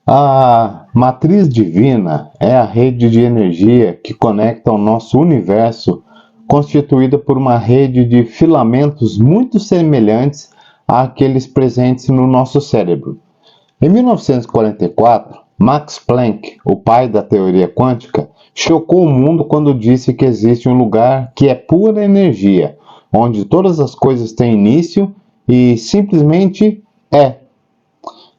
A matriz divina é a rede de energia que conecta o nosso universo, constituída por uma rede de filamentos muito semelhantes àqueles presentes no nosso cérebro. Em 1944, Max Planck, o pai da teoria quântica, chocou o mundo quando disse que existe um lugar que é pura energia, onde todas as coisas têm início e simplesmente é.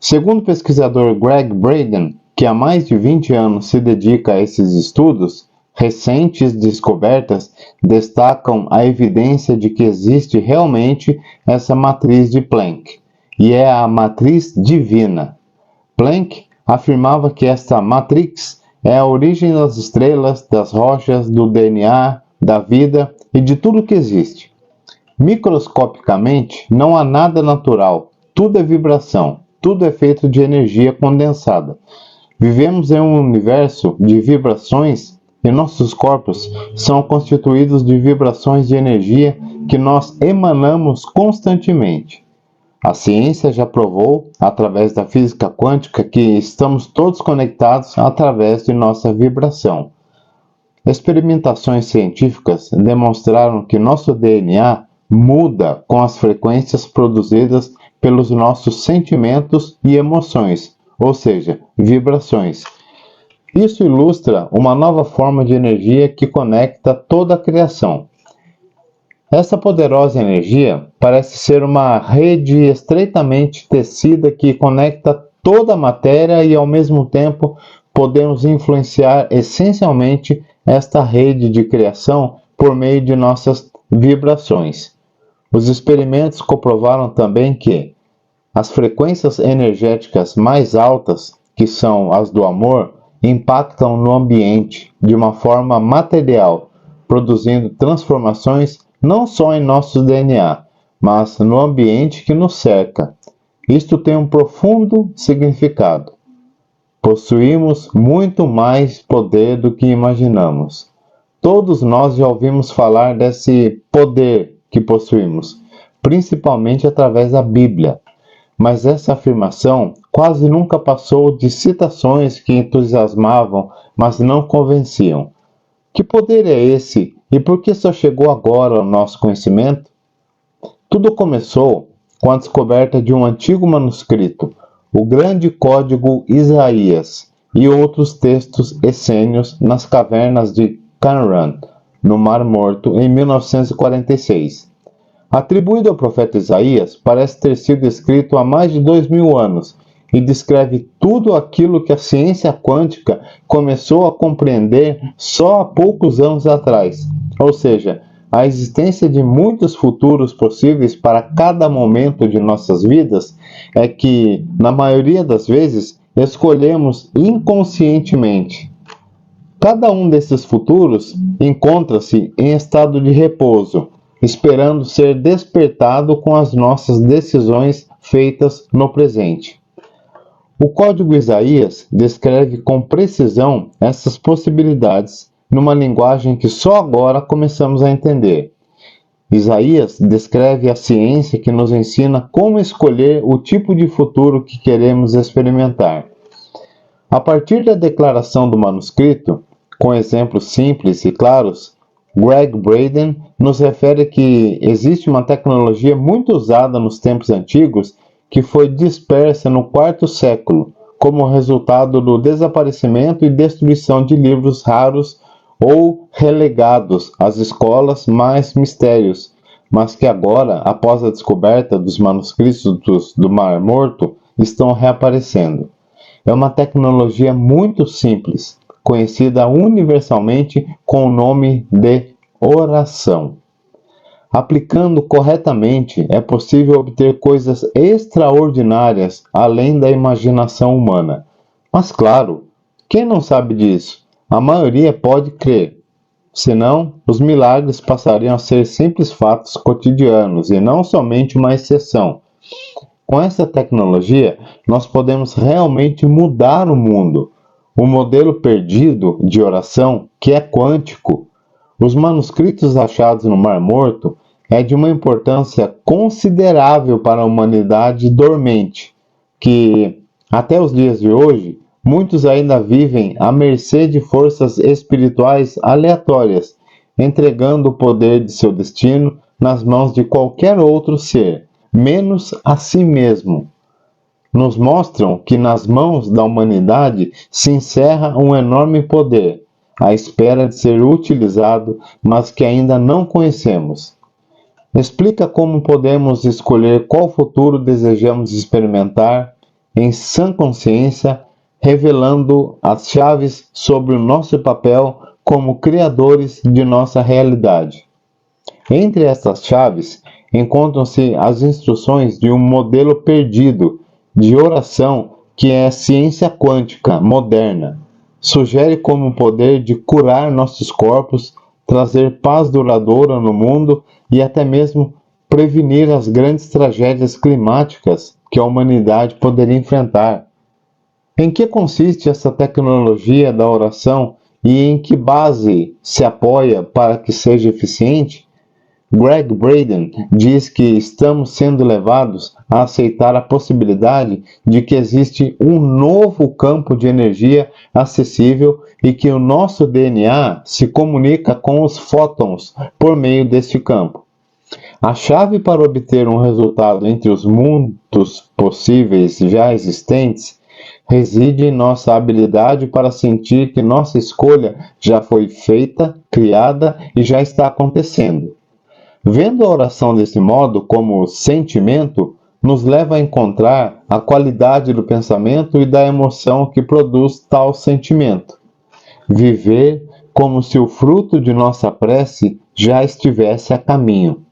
Segundo o pesquisador Gregg Braden, que há mais de 20 anos se dedica a esses estudos, recentes descobertas destacam a evidência de que existe realmente essa matriz de Planck, e é a matriz divina. Planck afirmava que esta matrix é a origem das estrelas, das rochas, do DNA, da vida e de tudo que existe. Microscopicamente, não há nada natural, tudo é vibração, tudo é feito de energia condensada. Vivemos em um universo de vibrações e nossos corpos são constituídos de vibrações de energia que nós emanamos constantemente. A ciência já provou, através da física quântica, que estamos todos conectados através de nossa vibração. Experimentações científicas demonstraram que nosso DNA muda com as frequências produzidas pelos nossos sentimentos e emoções, ou seja, vibrações. Isso ilustra uma nova forma de energia que conecta toda a criação. Essa poderosa energia parece ser uma rede estreitamente tecida que conecta toda a matéria e, ao mesmo tempo, podemos influenciar essencialmente esta rede de criação por meio de nossas vibrações. Os experimentos comprovaram também que as frequências energéticas mais altas, que são as do amor, impactam no ambiente de uma forma material, produzindo transformações não só em nosso DNA, mas no ambiente que nos cerca. Isto tem um profundo significado. Possuímos muito mais poder do que imaginamos. Todos nós já ouvimos falar desse poder que possuímos, principalmente através da Bíblia. Mas essa afirmação quase nunca passou de citações que entusiasmavam, mas não convenciam. Que poder é esse e por que só chegou agora ao nosso conhecimento? Tudo começou com a descoberta de um antigo manuscrito, o Grande Código Isaías, e outros textos essênios nas cavernas de Qumran, no Mar Morto, em 1946. Atribuído ao profeta Isaías, parece ter sido escrito há mais de 2000 anos e descreve tudo aquilo que a ciência quântica começou a compreender só há poucos anos atrás, ou seja, a existência de muitos futuros possíveis para cada momento de nossas vidas é que, na maioria das vezes, escolhemos inconscientemente. Cada um desses futuros encontra-se em estado de repouso, esperando ser despertado com as nossas decisões feitas no presente. O Código Isaías descreve com precisão essas possibilidades numa linguagem que só agora começamos a entender. Isaías descreve a ciência que nos ensina como escolher o tipo de futuro que queremos experimentar. A partir da declaração do manuscrito, com exemplos simples e claros, Gregg Braden nos refere que existe uma tecnologia muito usada nos tempos antigos que foi dispersa no quarto século, como resultado do desaparecimento e destruição de livros raros ou relegados às escolas mais mistérios, mas que agora, após a descoberta dos manuscritos do Mar Morto, estão reaparecendo. É uma tecnologia muito simples, conhecida universalmente com o nome de oração. Aplicando corretamente, é possível obter coisas extraordinárias além da imaginação humana. Mas claro, quem não sabe disso? A maioria pode crer. Senão, os milagres passariam a ser simples fatos cotidianos e não somente uma exceção. Com essa tecnologia, nós podemos realmente mudar o mundo. O modelo perdido de oração, que é quântico, os manuscritos achados no Mar Morto, é de uma importância considerável para a humanidade dormente, que Até os dias de hoje, muitos ainda vivem à mercê de forças espirituais aleatórias, entregando o poder de seu destino nas mãos de qualquer outro ser, menos a si mesmo. Nos mostram que nas mãos da humanidade se encerra um enorme poder, à espera de ser utilizado, mas que ainda não conhecemos. Explica como podemos escolher qual futuro desejamos experimentar em sã consciência, revelando as chaves sobre o nosso papel como criadores de nossa realidade. Entre estas chaves encontram-se as instruções de um modelo perdido de oração que é ciência quântica moderna. Sugere como o poder de curar nossos corpos, trazer paz duradoura no mundo e até mesmo prevenir as grandes tragédias climáticas que a humanidade poderia enfrentar. Em que consiste essa tecnologia da oração e em que base se apoia para que seja eficiente? Greg Braden diz que estamos sendo levados a aceitar a possibilidade de que existe um novo campo de energia acessível e que o nosso DNA se comunica com os fótons por meio deste campo. A chave para obter um resultado entre os mundos possíveis já existentes reside em nossa habilidade para sentir que nossa escolha já foi feita, criada e já está acontecendo. Vendo a oração desse modo, como sentimento, nos leva a encontrar a qualidade do pensamento e da emoção que produz tal sentimento. Viver como se o fruto de nossa prece já estivesse a caminho.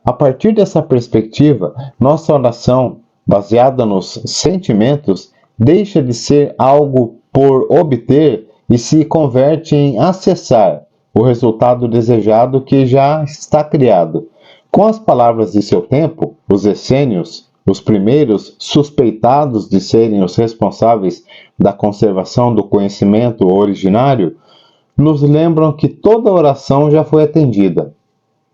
A partir dessa perspectiva, nossa oração, baseada nos sentimentos, deixa de ser algo por obter e se converte em acessar o resultado desejado que já está criado. Com as palavras de seu tempo, os essênios, os primeiros suspeitados de serem os responsáveis da conservação do conhecimento originário, nos lembram que toda oração já foi atendida.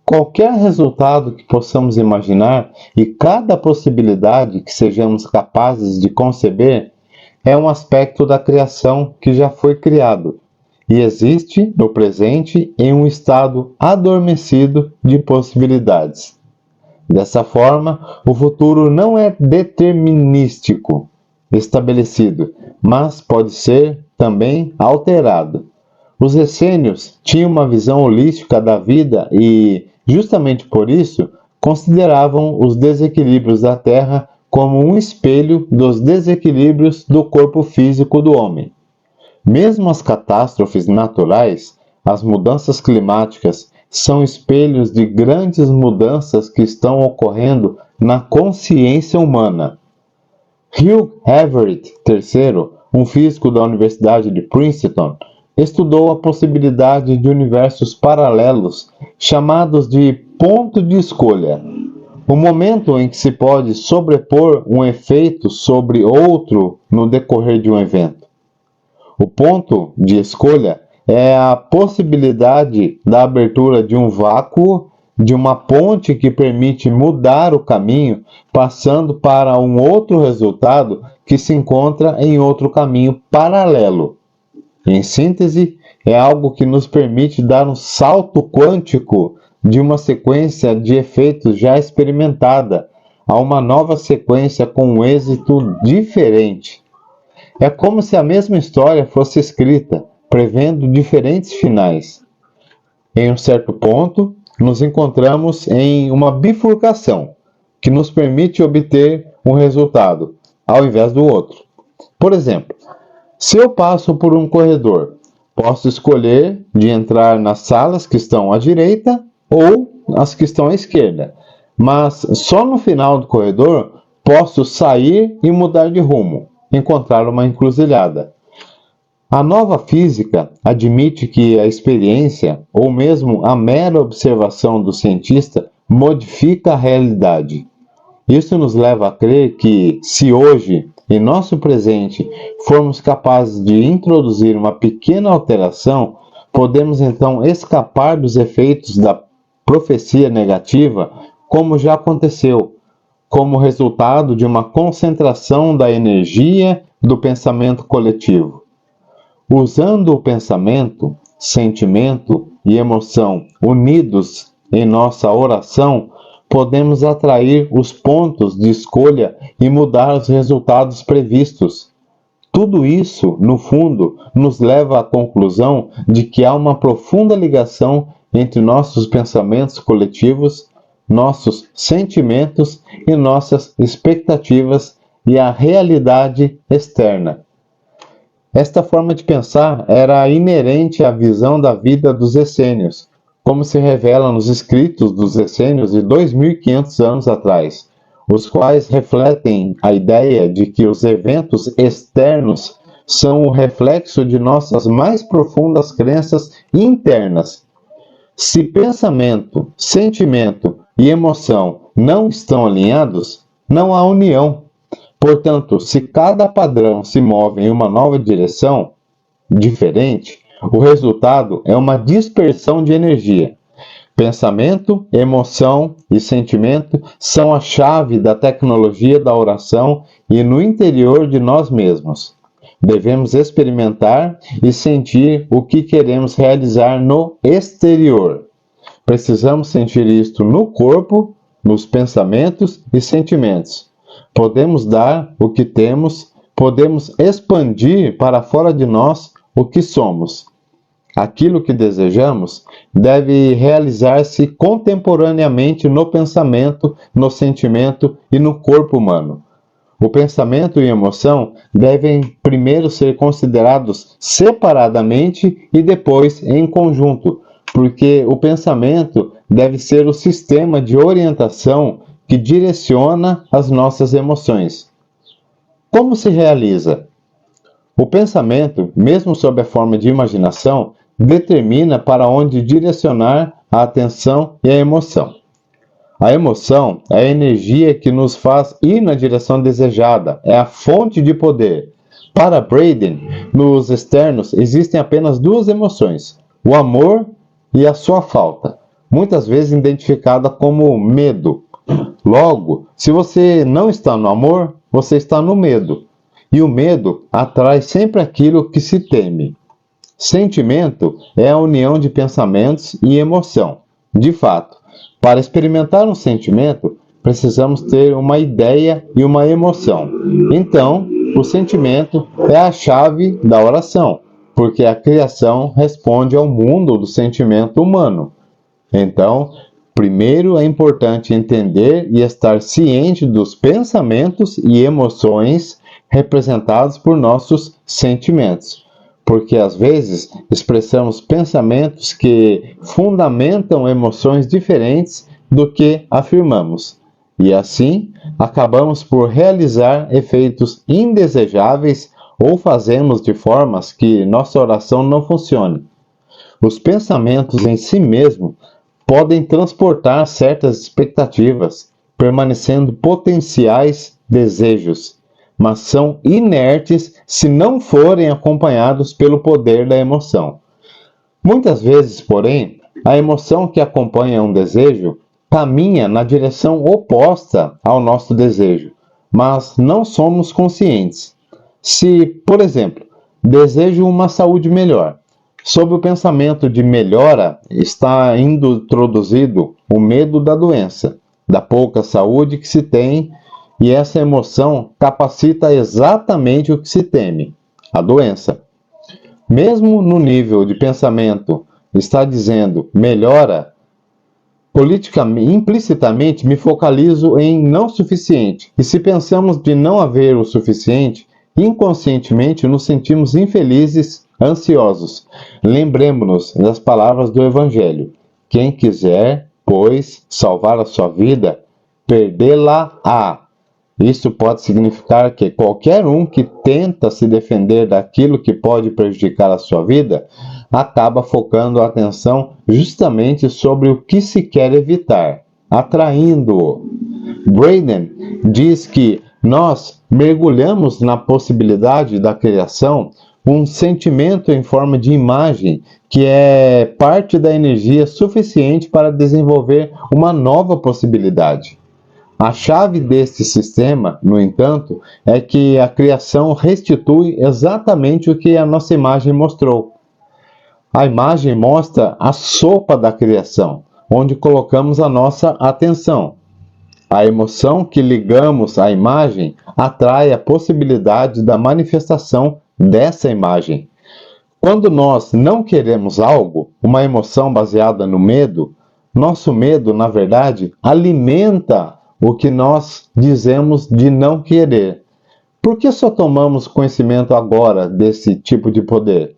Qualquer resultado que possamos imaginar e cada possibilidade que sejamos capazes de conceber é um aspecto da criação que já foi criado e existe no presente em um estado adormecido de possibilidades. Dessa forma, o futuro não é determinístico, estabelecido, mas pode ser também alterado. Os essênios tinham uma visão holística da vida e, justamente por isso, consideravam os desequilíbrios da Terra como um espelho dos desequilíbrios do corpo físico do homem. Mesmo as catástrofes naturais, as mudanças climáticas, são espelhos de grandes mudanças que estão ocorrendo na consciência humana. Hugh Everett III, um físico da Universidade de Princeton, estudou a possibilidade de universos paralelos, chamados de ponto de escolha, o momento em que se pode sobrepor um efeito sobre outro no decorrer de um evento. O ponto de escolha é a possibilidade da abertura de um vácuo, de uma ponte que permite mudar o caminho, passando para um outro resultado que se encontra em outro caminho paralelo. Em síntese, é algo que nos permite dar um salto quântico de uma sequência de efeitos já experimentada a uma nova sequência com um êxito diferente. É como se a mesma história fosse escrita, prevendo diferentes finais. Em um certo ponto, nos encontramos em uma bifurcação, que nos permite obter um resultado, ao invés do outro. Por exemplo, se eu passo por um corredor, posso escolher de entrar nas salas que estão à direita ou as que estão à esquerda, mas só no final do corredor posso sair e mudar de rumo, encontrar uma encruzilhada. A nova física admite que a experiência, ou mesmo a mera observação do cientista, modifica a realidade. Isso nos leva a crer que, se hoje, em nosso presente, formos capazes de introduzir uma pequena alteração, podemos então escapar dos efeitos da profecia negativa, como já aconteceu, como resultado de uma concentração da energia do pensamento coletivo. Usando o pensamento, sentimento e emoção unidos em nossa oração, podemos atrair os pontos de escolha e mudar os resultados previstos. Tudo isso, no fundo, nos leva à conclusão de que há uma profunda ligação entre nossos pensamentos coletivos, nossos sentimentos e nossas expectativas e a realidade externa. Esta forma de pensar era inerente à visão da vida dos essênios, como se revela nos escritos dos essênios de 2.500 anos atrás, os quais refletem a ideia de que os eventos externos são o reflexo de nossas mais profundas crenças internas. Se pensamento, sentimento e emoção não estão alinhados, não há união. Portanto, se cada padrão se move em uma nova direção diferente, o resultado é uma dispersão de energia. Pensamento, emoção e sentimento são a chave da tecnologia da oração e no interior de nós mesmos. Devemos experimentar e sentir o que queremos realizar no exterior. Precisamos sentir isto no corpo, nos pensamentos e sentimentos. Podemos dar o que temos, podemos expandir para fora de nós o que somos. Aquilo que desejamos deve realizar-se contemporaneamente no pensamento, no sentimento e no corpo humano. O pensamento e a emoção devem primeiro ser considerados separadamente e depois em conjunto, porque o pensamento deve ser o sistema de orientação que direciona as nossas emoções. Como se realiza? O pensamento, mesmo sob a forma de imaginação, determina para onde direcionar a atenção e a emoção. A emoção é a energia que nos faz ir na direção desejada, é a fonte de poder. Para Braden, nos externos existem apenas duas emoções, o amor e a sua falta, muitas vezes identificada como medo. Logo, se você não está no amor, você está no medo. E o medo atrai sempre aquilo que se teme. Sentimento é a união de pensamentos e emoção. De fato, para experimentar um sentimento, precisamos ter uma ideia e uma emoção. Então, o sentimento é a chave da oração, porque a criação responde ao mundo do sentimento humano. Então, primeiro é importante entender e estar ciente dos pensamentos e emoções representados por nossos sentimentos, porque às vezes expressamos pensamentos que fundamentam emoções diferentes do que afirmamos, e assim acabamos por realizar efeitos indesejáveis ou fazemos de formas que nossa oração não funcione. Os pensamentos em si mesmos podem transportar certas expectativas, permanecendo potenciais desejos, mas são inertes se não forem acompanhados pelo poder da emoção. Muitas vezes, porém, a emoção que acompanha um desejo caminha na direção oposta ao nosso desejo, mas não somos conscientes. Se, por exemplo, desejo uma saúde melhor, sob o pensamento de melhora está introduzido o medo da doença, da pouca saúde que se tem, e essa emoção capacita exatamente o que se teme, a doença. Mesmo no nível de pensamento está dizendo melhora, implicitamente me focalizo em não suficiente, e se pensamos de não haver o suficiente, inconscientemente nos sentimos infelizes, ansiosos. Lembremos-nos das palavras do Evangelho: quem quiser, pois, salvar a sua vida, perdê-la-á. Isso pode significar que qualquer um que tenta se defender daquilo que pode prejudicar a sua vida, acaba focando a atenção justamente sobre o que se quer evitar, atraindo-o. Braden diz que nós mergulhamos na possibilidade da criação um sentimento em forma de imagem que é parte da energia suficiente para desenvolver uma nova possibilidade. A chave deste sistema, no entanto, é que a criação restitui exatamente o que a nossa imagem mostrou. A imagem mostra a sopa da criação, onde colocamos a nossa atenção. A emoção que ligamos à imagem atrai a possibilidade da manifestação dessa imagem. Quando nós não queremos algo, uma emoção baseada no medo, nosso medo, na verdade, alimenta o que nós dizemos de não querer. Por que só tomamos conhecimento agora desse tipo de poder?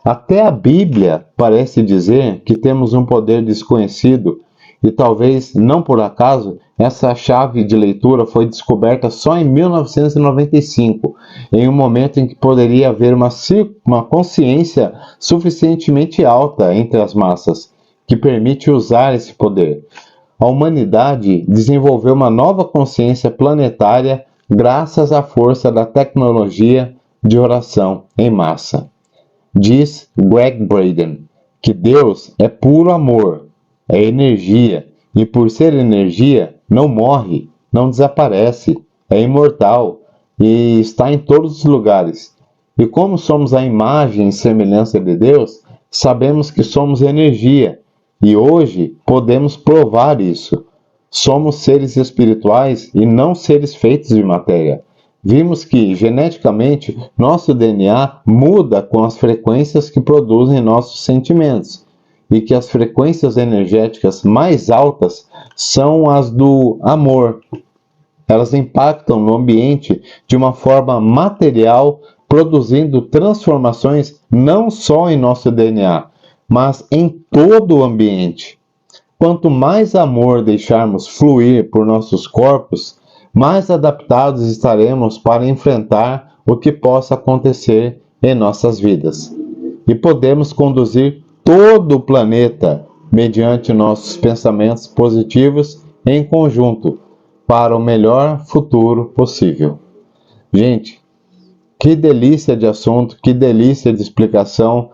Até a Bíblia parece dizer que temos um poder desconhecido e talvez, não por acaso, essa chave de leitura foi descoberta só em 1995, em um momento em que poderia haver uma consciência suficientemente alta entre as massas, que permite usar esse poder. A humanidade desenvolveu uma nova consciência planetária graças à força da tecnologia de oração em massa. Diz Greg Braden que Deus é puro amor, é energia, e por ser energia, não morre, não desaparece, é imortal e está em todos os lugares. E como somos a imagem e semelhança de Deus, sabemos que somos energia, e hoje podemos provar isso. Somos seres espirituais e não seres feitos de matéria. Vimos que, geneticamente, nosso DNA muda com as frequências que produzem nossos sentimentos, e que as frequências energéticas mais altas são as do amor. Elas impactam no ambiente de uma forma material, produzindo transformações não só em nosso DNA, mas em todo o ambiente. Quanto mais amor deixarmos fluir por nossos corpos, mais adaptados estaremos para enfrentar o que possa acontecer em nossas vidas. E podemos conduzir todo o planeta mediante nossos pensamentos positivos em conjunto para o melhor futuro possível. Gente, que delícia de assunto, que delícia de explicação.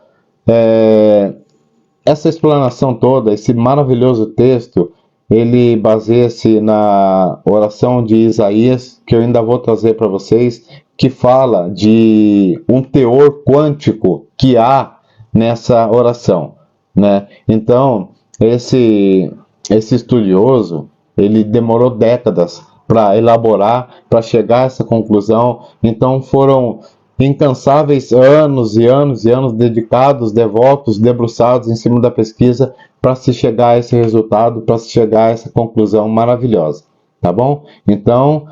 Essa explanação toda, esse maravilhoso texto, ele baseia-se na oração de Isaías, que eu ainda vou trazer para vocês, que fala de um teor quântico que há nessa oração, né? Então, esse estudioso, ele demorou décadas para elaborar, para chegar a essa conclusão. Então, foram incansáveis anos e anos e anos dedicados, devotos, debruçados em cima da pesquisa para se chegar a esse resultado, para se chegar a essa conclusão maravilhosa, tá bom? Então,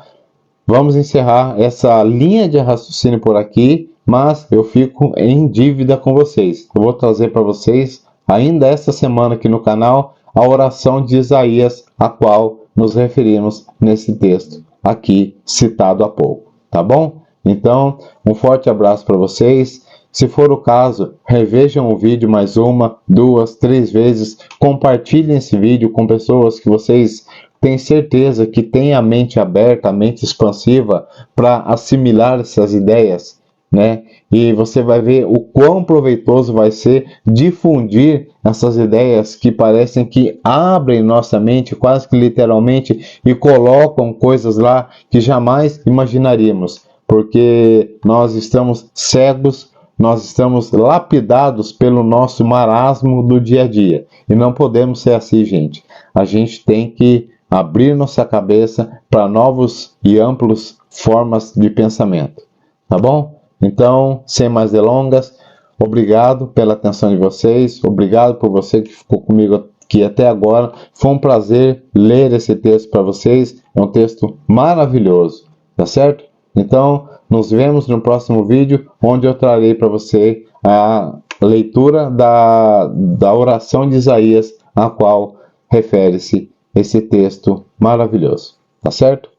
vamos encerrar essa linha de raciocínio por aqui, mas eu fico em dívida com vocês. Eu vou trazer para vocês, ainda esta semana aqui no canal, a oração de Isaías, a qual nos referimos nesse texto aqui citado há pouco, tá bom? Então, um forte abraço para vocês. Se for o caso, revejam o vídeo mais uma, duas, três vezes. Compartilhem esse vídeo com pessoas que vocês têm certeza que têm a mente aberta, a mente expansiva para assimilar essas ideias, né? E você vai ver o quão proveitoso vai ser difundir essas ideias que parecem que abrem nossa mente, quase que literalmente, e colocam coisas lá que jamais imaginaríamos. Porque nós estamos cegos, nós estamos lapidados pelo nosso marasmo do dia a dia. E não podemos ser assim, gente. A gente tem que abrir nossa cabeça para novos e amplos formas de pensamento. Tá bom? Então, sem mais delongas, obrigado pela atenção de vocês. Obrigado por você que ficou comigo aqui até agora. Foi um prazer ler esse texto para vocês. É um texto maravilhoso. Tá certo? Então, nos vemos no próximo vídeo, onde eu trarei para você a leitura da oração de Isaías, a qual refere-se esse texto maravilhoso. Tá certo?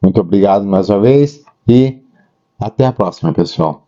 Muito obrigado mais uma vez e até a próxima, pessoal.